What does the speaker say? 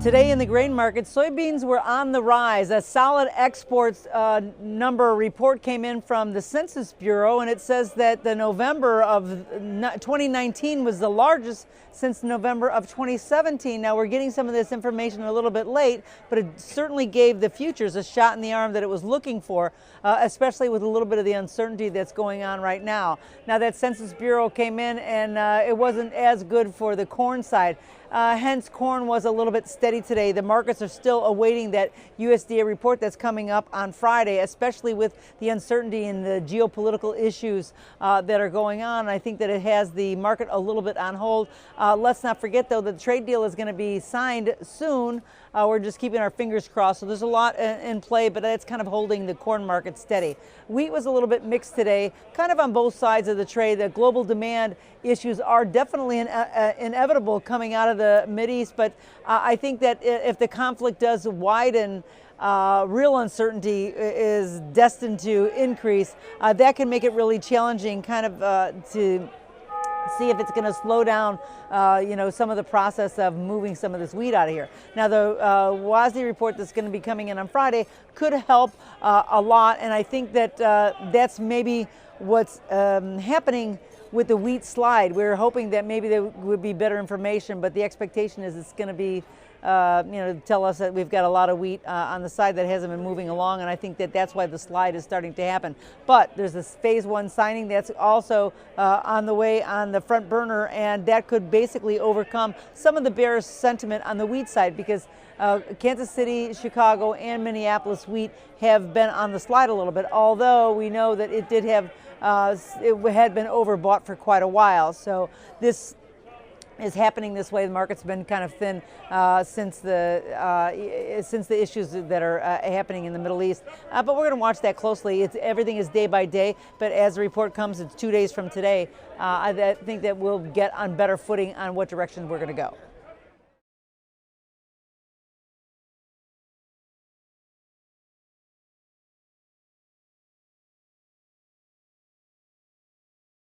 Today in the grain market, soybeans were on the rise. A solid exports number report came in from the Census Bureau, and it says that the November of 2019 was the largest since November of 2017. Now we're getting some of this information a little bit late, but it certainly gave the futures a shot in the arm that it was looking for, especially with a little bit of the uncertainty that's going on right now. Now that Census Bureau came in, and it wasn't as good for the corn side. Hence, corn was a little bit steady today. The markets are still awaiting that USDA report that's coming up on Friday, especially with the uncertainty in the geopolitical issues that are going on. I think that it has the market a little bit on hold. Let's not forget, though, that the trade deal is going to be signed soon. We're just keeping our fingers crossed. So there's a lot in play, but that's kind of holding the corn market steady. Wheat was a little bit mixed today, kind of on both sides of the trade. The global demand issues are definitely inevitable coming out of the Mideast, but I think that if the conflict does widen, real uncertainty is destined to increase. That can make it really challenging kind of to see if it's going to slow down, some of the process of moving some of this wheat out of here. Now, the WASDE report that's going to be coming in on Friday could help a lot, and I think that that's maybe what's happening with the wheat slide. We're hoping that maybe there would be better information, but the expectation is it's going to be, tell us that we've got a lot of wheat on the side that hasn't been moving along, and I think that that's why the slide is starting to happen. But there's this phase one signing that's also on the way on the front burner, and that could basically overcome some of the bearish sentiment on the wheat side, because Kansas City, Chicago, and Minneapolis wheat have been on the slide a little bit, although we know that it did have it had been overbought for quite a while. So this is happening this way. The market's been kind of thin since the issues that are happening in the Middle East. But we're going to watch that closely. Everything is day by day. But as the report comes, it's 2 days from today. I think that we'll get on better footing on what direction we're going to go.